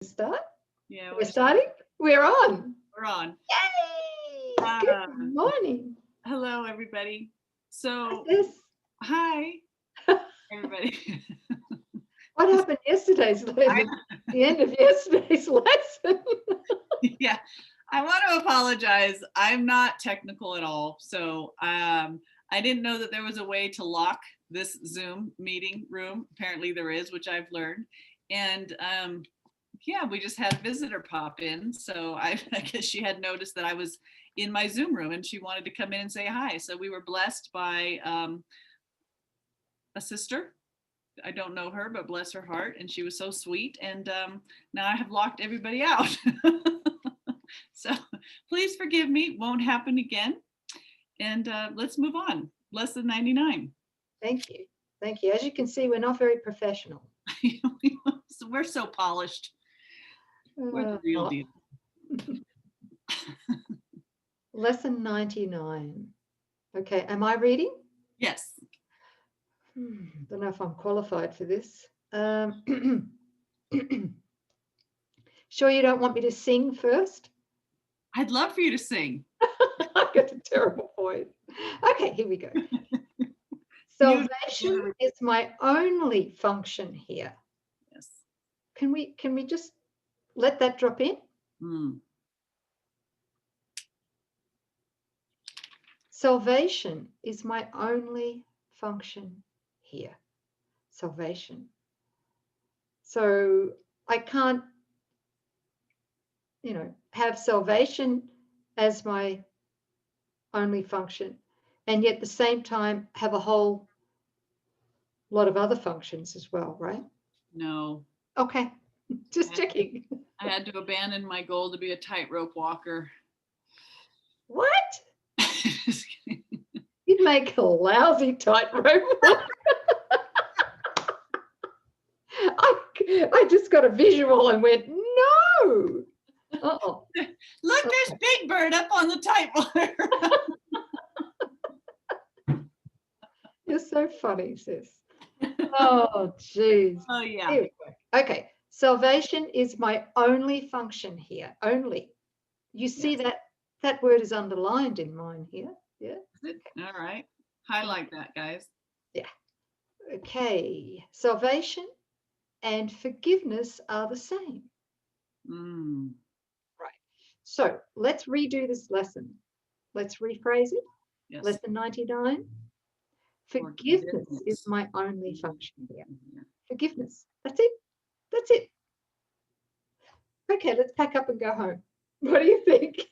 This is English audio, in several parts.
Start? Yeah, We're starting? We're on. We're on. Yay! Good morning. Hello, everybody. So, Yes. hi, everybody. What happened yesterday's lesson? The end of yesterday's lesson. Yeah, I want to apologize. I'm not technical at all. So, I didn't know that there was a way to lock this Zoom meeting room. Apparently there is, which I've learned. And yeah, we just had a visitor pop in. So I guess she had noticed that I was in my Zoom room and she wanted to come in and say hi. So we were blessed by a sister. I don't know her, but bless her heart. And she was so sweet. And now I have locked everybody out. So please forgive me. Won't happen again. And let's move on. Lesson 99. Thank you. Thank you. As you can see, we're not very professional. We're so polished. We're the real deal. Lesson 99. Okay, am I reading? Yes. Don't know if I'm qualified for this. Sure you don't want me to sing first? I'd love for you to sing. I've got a terrible voice. Okay, here we go. Salvation is my only function here. Yes. Can we just let that drop in? Salvation is my only function here. Salvation. So I can't, have salvation as my only function and yet at the same time have a whole lot of other functions as well, right? No. Okay, just checking. I had to abandon my goal to be a tightrope walker. What? You'd make a lousy tightrope walker. I just got a visual and went, no. Uh-oh. Look, there's Big Bird up on the tightrope. You're so funny, sis. Oh, geez. Oh, yeah. Here we go. Okay. Salvation is my only function here. Only. You see that word is underlined in mine here. Yeah. All right. Highlight that, guys. Yeah. Okay. Salvation and forgiveness are the same. Right. So let's redo this lesson. Let's rephrase it. Yes. Lesson 99. Forgiveness is my only function here. Forgiveness. That's it. That's it. Okay, let's pack up and go home. What do you think?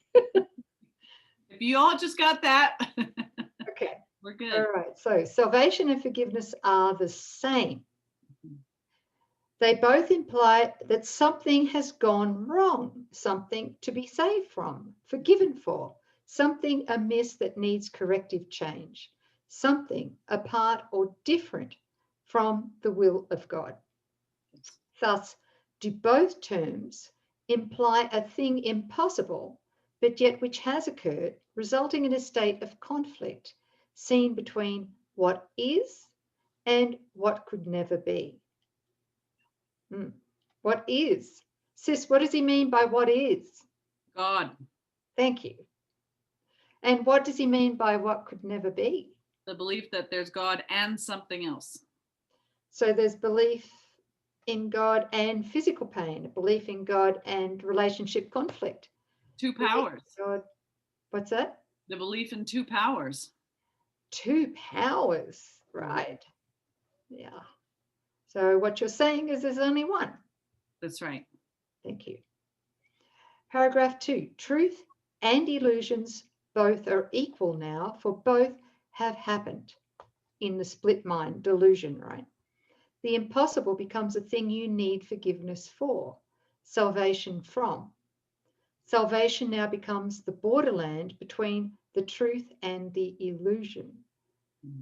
If you all just got that. Okay. We're good. All right. So salvation and forgiveness are the same. They both imply that something has gone wrong, something to be saved from, forgiven for, something amiss that needs corrective change, something apart or different from the will of God. Thus, do both terms imply a thing impossible, but yet which has occurred, resulting in a state of conflict seen between what is and what could never be. What is? Sis, what does he mean by what is? God. Thank you. And what does he mean by what could never be? The belief that there's God and something else. So there's belief in God and physical pain, a belief in God and relationship conflict. Two powers. God. What's that? The belief in two powers. Two powers, right. Yeah. So what you're saying is there's only one. That's right. Thank you. Paragraph 2. Truth and illusions both are equal now, for both have happened in the split mind delusion, right? The impossible becomes a thing you need forgiveness for, salvation from. Salvation now becomes the borderland between the truth and the illusion.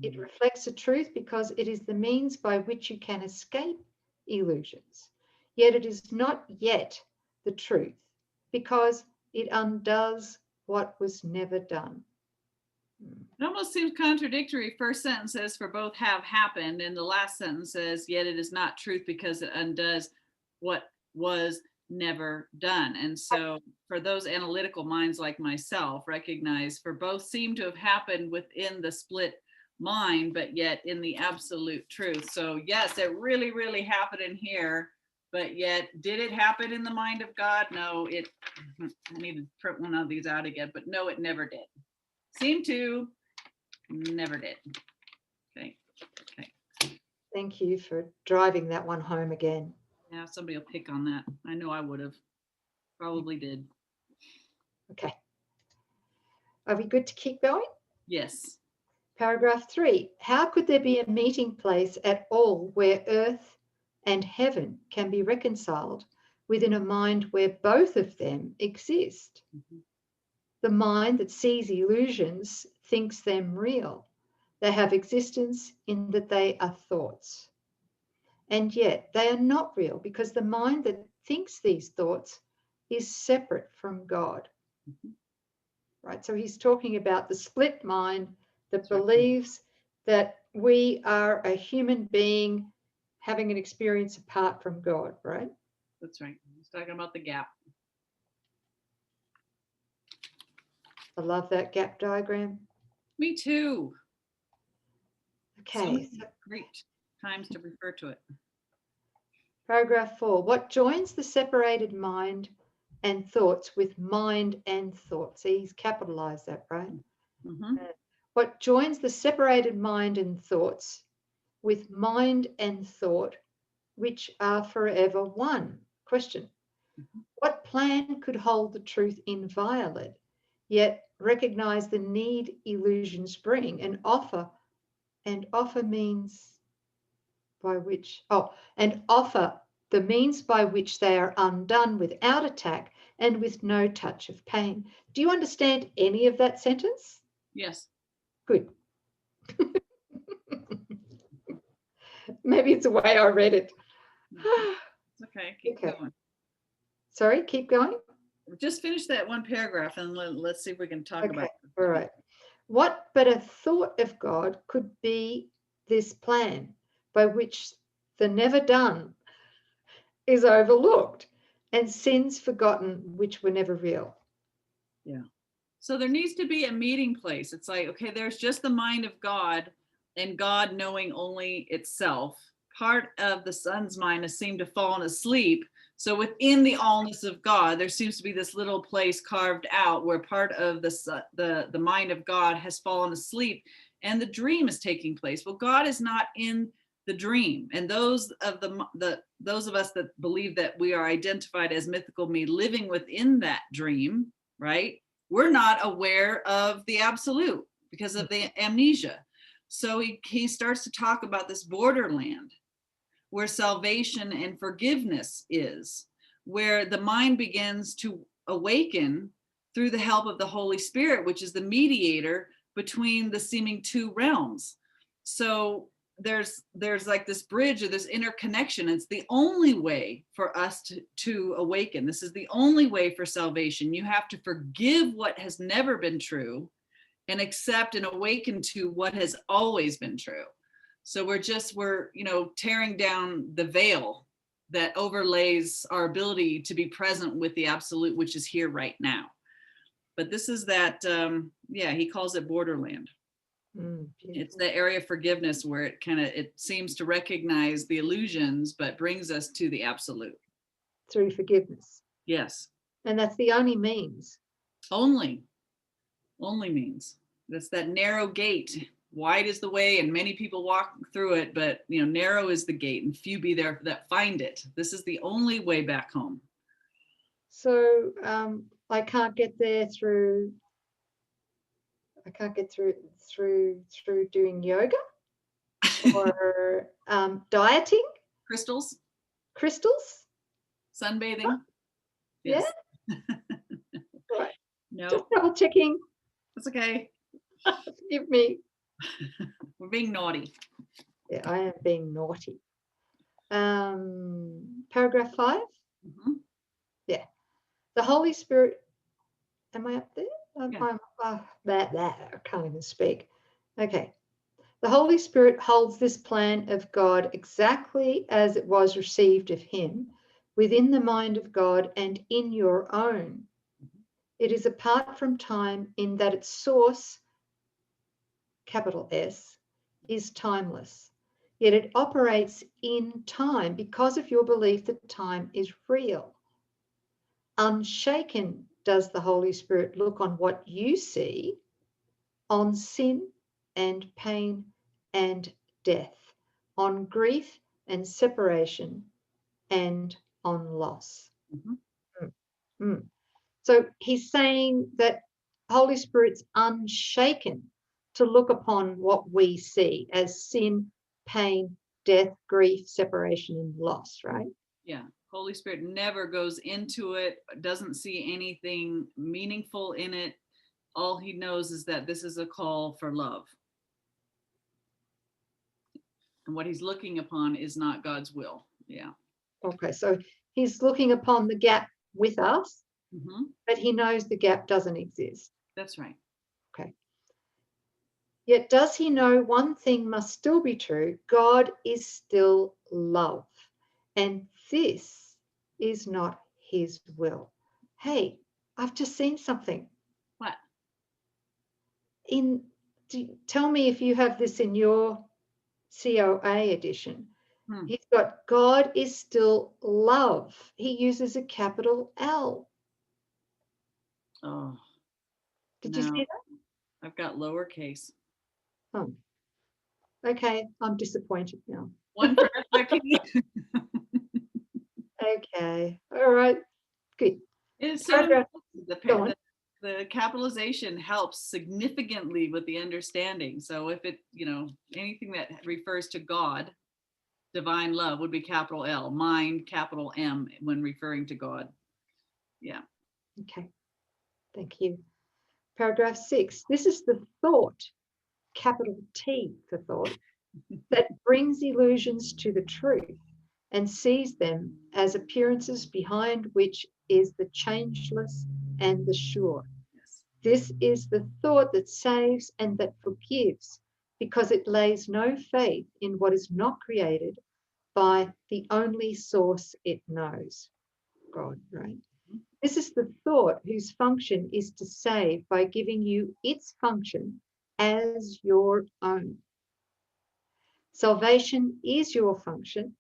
It reflects the truth because it is the means by which you can escape illusions. Yet it is not yet the truth because it undoes what was never done. It almost seems contradictory. First sentence says, for both have happened. And the last sentence says, yet it is not truth because it undoes what was never done. And so for those analytical minds like myself, recognize for both seem to have happened within the split mind, but yet in the absolute truth. So yes, it really, really happened in here, but yet did it happen in the mind of God? No, I need to print one of these out again, but no, it never did. Seemed to, never did. Okay. Thank you for driving that one home again. Yeah, somebody will pick on that. I know I would have. Probably did. Okay. Are we good to keep going? Yes. Paragraph 3. How could there be a meeting place at all where earth and heaven can be reconciled within a mind where both of them exist? Mm-hmm. The mind that sees illusions thinks them real. They have existence in that they are thoughts. And yet they are not real because the mind that thinks these thoughts is separate from God. Mm-hmm. Right? So he's talking about the split mind that That's right. believes that we are a human being having an experience apart from God, right? That's right. He's talking about the gap. I love that gap diagram. Me too. Okay. So many great times to refer to it. Paragraph 4. What joins the separated mind and thoughts with mind and thought? See, he's capitalized that, right? Mm-hmm. What joins the separated mind and thoughts with mind and thought, which are forever one? Question. Mm-hmm. What plan could hold the truth inviolate, yet recognize the need illusions bring and offer means by which, and offer the means by which they are undone without attack and with no touch of pain? Do you understand any of that sentence? Yes. Good. Maybe it's the way I read it. It's okay. Keep going. Sorry, keep going. Just finish that one paragraph and let's see if we can talk about it. All right. What but a thought of God could be this plan by which the never done is overlooked and sins forgotten which were never real? Yeah. So there needs to be a meeting place. It's like, okay, there's just the mind of God and God knowing only itself. Part of the son's mind has seemed to fallen asleep. So within the allness of God, there seems to be this little place carved out where part of the mind of God has fallen asleep and the dream is taking place. Well, God is not in the dream. And those of those of us that believe that we are identified as mythical me living within that dream, right? We're not aware of the absolute because of the amnesia. So he starts to talk about this borderland where salvation and forgiveness is, where the mind begins to awaken through the help of the Holy Spirit, which is the mediator between the seeming two realms. So there's like this bridge or this interconnection. It's the only way for us to awaken. This is the only way for salvation. You have to forgive what has never been true and accept and awaken to what has always been true. So we're tearing down the veil that overlays our ability to be present with the absolute, which is here right now. But this is that, he calls it borderland. It's the area of forgiveness where it seems to recognize the illusions, but brings us to the absolute. Through forgiveness. Yes. And that's the only means. Only means. That's that narrow gate. Wide is the way and many people walk through it, but narrow is the gate and few be there that find it. This is the only way back home. So I can't get there through doing yoga or dieting, crystals, sunbathing. Huh? Yes. Yeah. Right. No. Just double checking. That's okay. Forgive me. We're being naughty. Yeah, I am being naughty. Paragraph 5. Mm-hmm. Yeah. The Holy Spirit. Am I up there? Yeah. I can't even speak. Okay. The Holy Spirit holds this plan of God exactly as it was received of him within the mind of God and in your own. It is apart from time in that its source, capital S, is timeless. Yet it operates in time because of your belief that time is real. Unshaken does the Holy Spirit look on what you see, on sin and pain and death, on grief and separation, and on loss. So he's saying that Holy Spirit's unshaken to look upon what we see as sin, pain, death, grief, separation, and loss, right? Yeah. Holy Spirit never goes into it, doesn't see anything meaningful in it. All he knows is that this is a call for love. And what he's looking upon is not God's will. Yeah. Okay, so he's looking upon the gap with us, Mm-hmm. but he knows the gap doesn't exist. That's right. Okay. Yet does he know one thing must still be true? God is still love. And this is not his will. Hey, I've just seen something. What? Tell me if you have this in your COA edition. He's got God is still love. He uses a capital L. Oh. Did you see that? I've got lowercase. Oh. Okay, I'm disappointed now. One for FYP. Okay, all right, good. It's so the capitalization helps significantly with the understanding. So if it, anything that refers to God, divine love would be capital L, mind, capital M when referring to God. Yeah. Okay, thank you. Paragraph 6. This is the thought, capital T for thought, that brings illusions to the truth and sees them as appearances behind which is the changeless and the sure. Yes. This is the thought that saves and that forgives, because it lays no faith in what is not created by the only source it knows, God, right? This is the thought whose function is to save by giving you its function as your own. Salvation is your function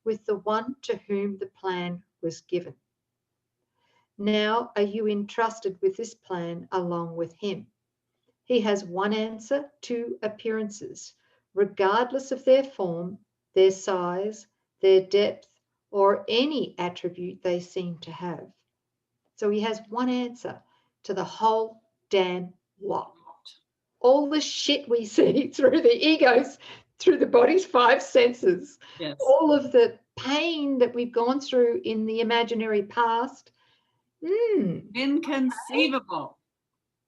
with the one to whom the plan was given. Now are you entrusted with this plan along with him? He has one answer to appearances, regardless of their form, their size, their depth, or any attribute they seem to have. So he has one answer to the whole damn lot. All the shit we see through the egos, through the body's 5 senses, yes. All of the pain that we've gone through in the imaginary past. Inconceivable.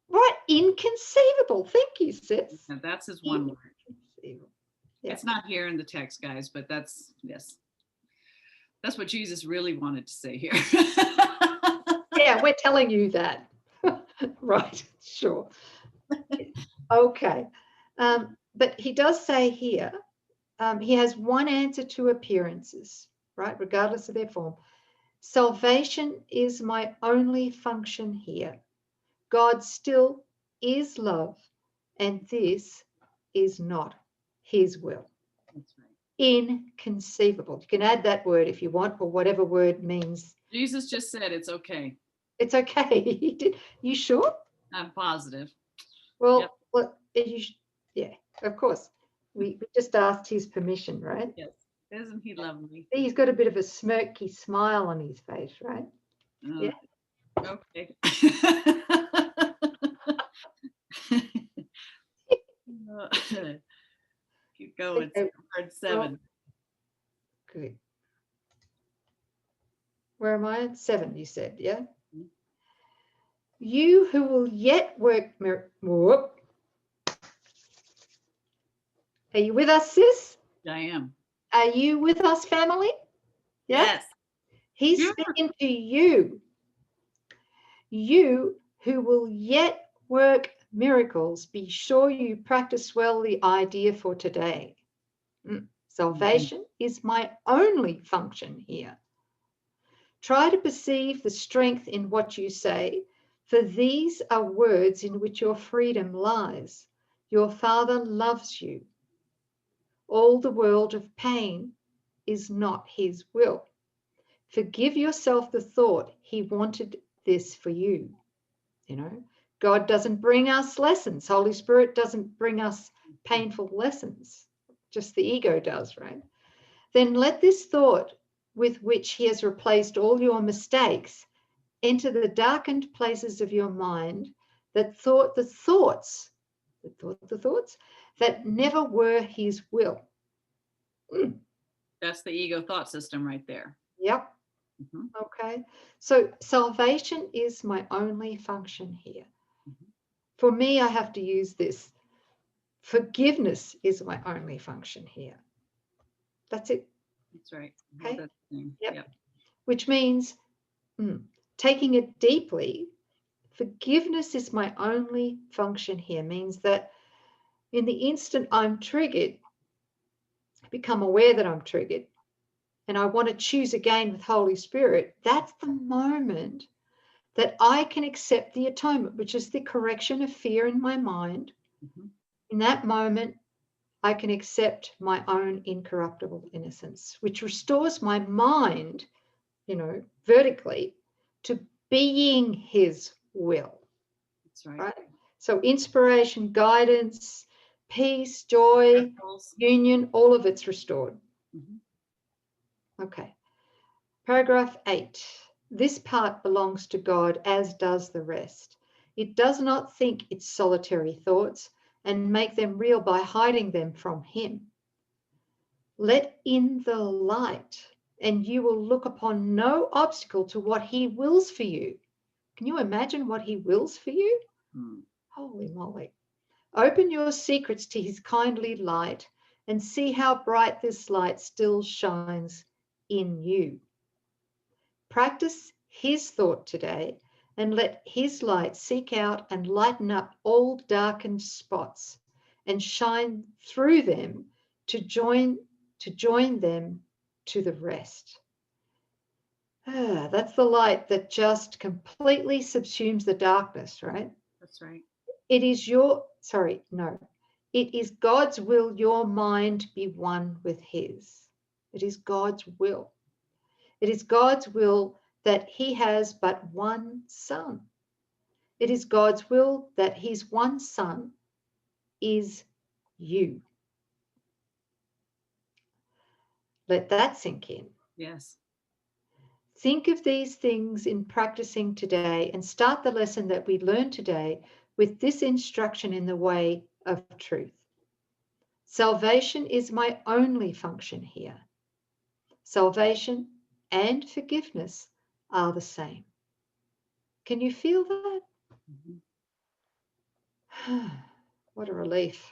What? Inconceivable. Thank you, sis. And that's his one word. Yeah. It's not here in the text, guys, but that's, yes. That's what Jesus really wanted to say here. Yeah, we're telling you that. Right, sure. Okay. But he does say here, he has one answer to appearances, right, regardless of their form. Salvation is my only function here. God still is love, and this is not his will. That's right. Inconceivable. You can add that word if you want, or whatever word means. Jesus just said it's okay. It's okay. He did. You sure? I'm positive. Well, yep. Yeah, of course. We just asked his permission, right? Yes. Isn't he lovely? He's got a bit of a smirky smile on his face, right? Yeah. Okay. Keep going. Okay. Part 7. Good. Where am I? 7, you said, yeah? Mm-hmm. You who will yet work... Whoop. Are you with us, sis? I am. Are you with us, family? Yeah? Yes. He's speaking to you. You who will yet work miracles, be sure you practice well the idea for today. Salvation is my only function here. Try to perceive the strength in what you say, for these are words in which your freedom lies. Your Father loves you. All the world of pain is not his will. Forgive yourself the thought he wanted this for you. You know, God doesn't bring us lessons. Holy Spirit doesn't bring us painful lessons. Just the ego does, right? Then let this thought with which he has replaced all your mistakes enter the darkened places of your mind that thought the thoughts that never were his will. That's the ego thought system right there. Yep. Mm-hmm. Okay. So salvation is my only function here. Mm-hmm. For me, I have to use this. Forgiveness is my only function here. That's it. That's right. Okay. Yep. Yep. Which means taking it deeply, forgiveness is my only function here, means that in the instant I'm triggered, I become aware that I'm triggered, and I want to choose again with Holy Spirit, that's the moment that I can accept the atonement, which is the correction of fear in my mind. Mm-hmm. In that moment, I can accept my own incorruptible innocence, which restores my mind, vertically to being his will. That's right. Right? So inspiration, guidance, peace, joy, union, all of it's restored. Mm-hmm. Okay. Paragraph 8. This part belongs to God, as does the rest. It does not think its solitary thoughts and make them real by hiding them from him. Let in the light, and you will look upon no obstacle to what he wills for you. Can you imagine what he wills for you? Holy moly. Open your secrets to his kindly light and see how bright this light still shines in you. Practice his thought today and let his light seek out and lighten up all darkened spots and shine through them to join them to the rest. That's the light that just completely subsumes the darkness, right? That's right. It is It is God's will your mind be one with his. It is God's will. It is God's will that he has but one son. It is God's will that his one son is you. Let that sink in. Yes. Think of these things in practicing today and start the lesson that we learned today with this instruction in the way of truth. Salvation is my only function here. Salvation and forgiveness are the same. Can you feel that? Mm-hmm. What a relief.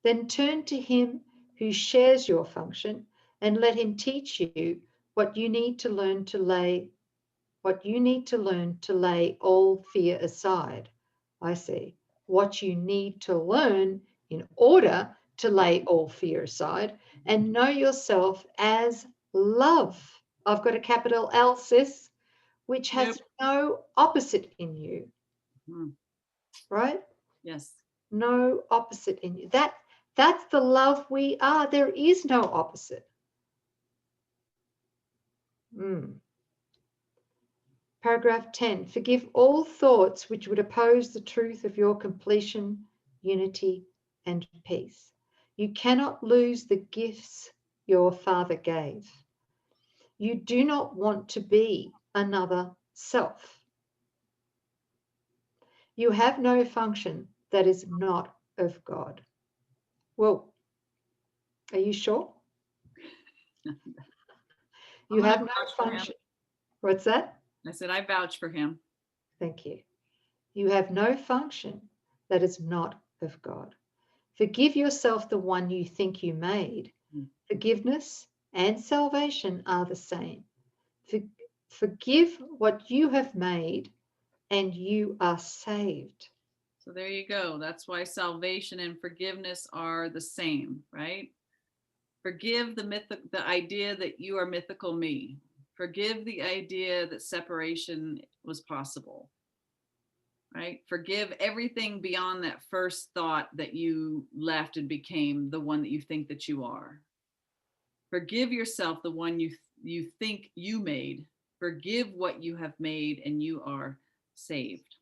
Then turn to him who shares your function and let him teach you what you need to learn to lay all fear aside. I see. What you need to learn in order to lay all fear aside and know yourself as love. I've got a capital L, sis, which has no opposite in you. Right? Yes. No opposite in you. That's the love we are. There is no opposite. Paragraph 10. Forgive all thoughts which would oppose the truth of your completion, unity, and peace. You cannot lose the gifts your Father gave. You do not want to be another self. You have no function that is not of God. Well, are you sure? You have no function. What's that? I said, I vouch for him. Thank you. You have no function that is not of God. Forgive yourself the one you think you made. Forgiveness and salvation are the same. Forgive what you have made and you are saved. So there you go. That's why salvation and forgiveness are the same, right? Forgive the idea that you are mythical me. Forgive the idea that separation was possible, right? Forgive everything beyond that first thought that you left and became the one that you think that you are. Forgive yourself, the one you think you made. Forgive what you have made, and you are saved.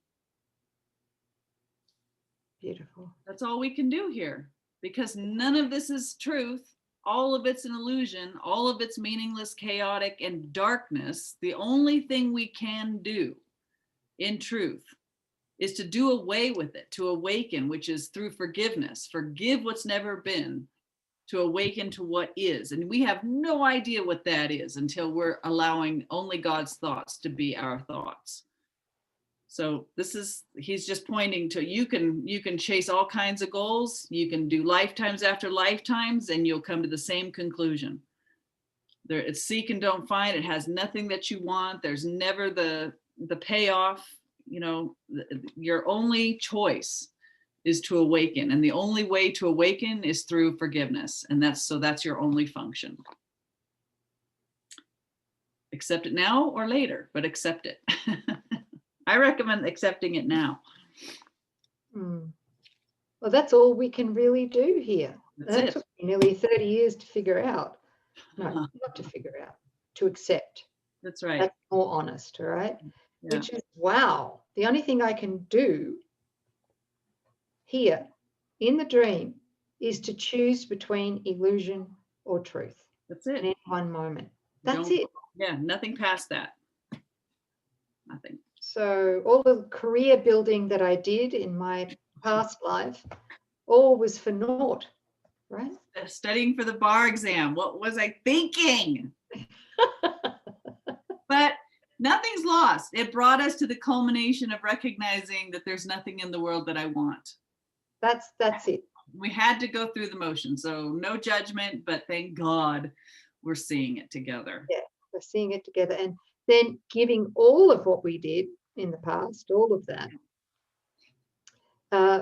Beautiful. That's all we can do here, because none of this is truth. All of it's an illusion. All of it's meaningless, chaotic, and darkness. The only thing we can do in truth is to do away with it, to awaken, which is through forgiveness. Forgive what's never been, to awaken to what is. And we have no idea what that is until we're allowing only God's thoughts to be our thoughts. So he's just pointing to, you can chase all kinds of goals. You can do lifetimes after lifetimes, and you'll come to the same conclusion. It's seek and don't find. It has nothing that you want. There's never the payoff. Your only choice is to awaken. And the only way to awaken is through forgiveness. And that's your only function. Accept it now or later, but accept it. I recommend accepting it now. Well, that's all we can really do here. That took me nearly 30 years to figure out. No, not to figure out, to accept. That's right. That's more honest, all right? Yeah. Which is, wow, the only thing I can do here in the dream is to choose between illusion or truth. That's it. In any one moment. That's it. Yeah, nothing past that. Nothing. So all the career building that I did in my past life, all was for naught, right? Studying for the bar exam. What was I thinking? But nothing's lost. It brought us to the culmination of recognizing that there's nothing in the world that I want. That's it. We had to go through the motion. So no judgment, but thank God we're seeing it together. Yeah, we're seeing it together. And then giving all of what we did in the past, all of that,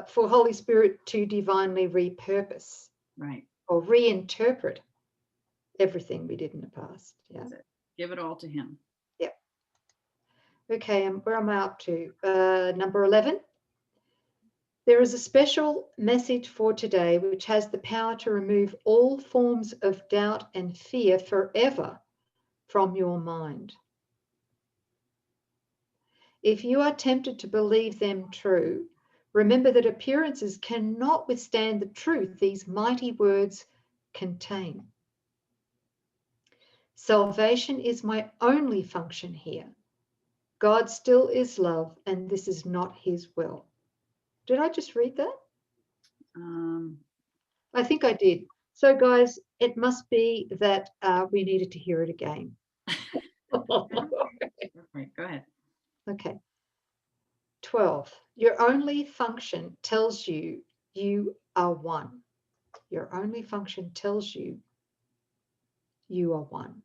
for Holy Spirit to divinely repurpose, right, or reinterpret everything we did in the past. Yeah, give it all to Him. Yeah. Okay, and where am I up to? Number 11. There is a special message for today which has the power to remove all forms of doubt and fear forever from your mind. If you are tempted to believe them true, remember that appearances cannot withstand the truth these mighty words contain. Salvation is my only function here. God still is love, and this is not His will. Did I just read that? I think I did. So, guys, it must be that we needed to hear it again. Right, go ahead. Okay. 12. Your only function tells you you are one. Your only function tells you you are one.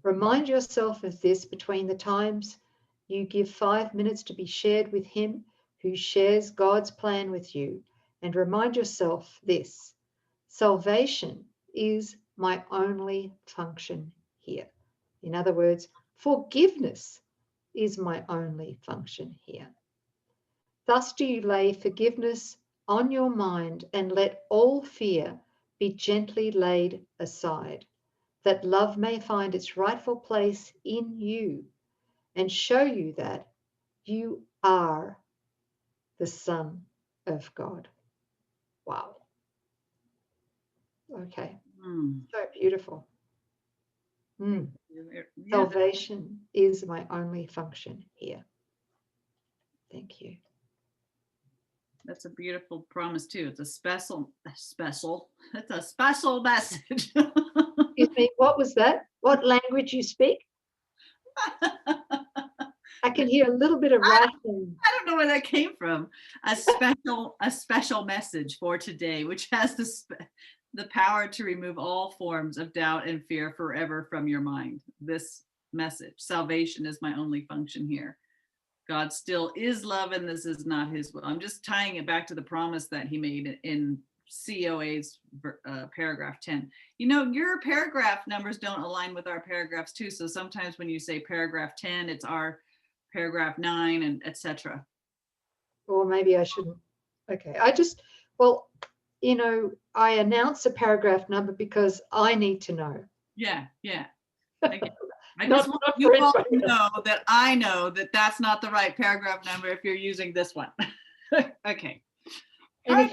Remind yourself of this between the times you give 5 minutes to be shared with Him who shares God's plan with you, and remind yourself this: salvation is my only function here. In other words, forgiveness is my only function here. Thus do you lay forgiveness on your mind and let all fear be gently laid aside, that love may find its rightful place in you and show you that you are the Son of God. Wow. Okay. So beautiful. Yeah. Salvation is my only function here. Thank you. That's a beautiful promise too. It's a special, it's a special message. Excuse me, what was that? What language you speak? I can hear a little bit of rattling. I don't know where that came from. A special message for today, which has the power to remove all forms of doubt and fear forever from your mind. This message: salvation is my only function here. God still is love, and this is not His will. I'm just tying it back to the promise that He made in COA's paragraph 10. You know, your paragraph numbers don't align with our paragraphs too. So sometimes when you say paragraph 10, it's our paragraph 9 and etc. Or maybe I shouldn't. Okay, well, you know, I announce a paragraph number because I need to know. Yeah, yeah. I Not just want for you all to anybody else. know that I know that that's not the right paragraph number if you're using this one. Okay. And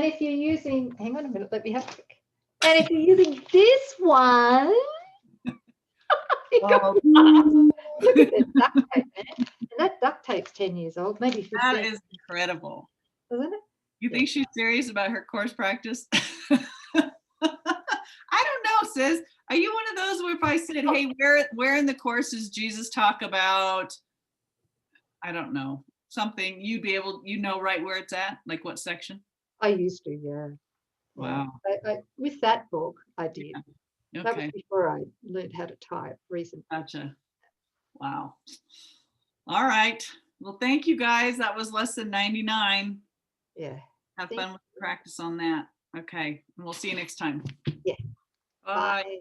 if you're using, hang on a minute, let me have a look. And if you're using this one, Oh, look at this duct tape, man. And that duct tape's 10 years old, maybe 15. that is incredible. Isn't it? You think she's serious about her course practice? I don't know, sis. Are you one of those where if I said, hey, where in the course does Jesus talk about, I don't know, something, you'd be able, you know right where it's at? Like what section? I used to, yeah. Wow. I with that book, I did. Yeah. That Okay. was before I learned how to type recently. Gotcha. Wow. All right. Well, thank you guys. That was lesson 99. Yeah. Have fun with the practice on that. Okay. And we'll see you next time. Yeah. Bye. Bye.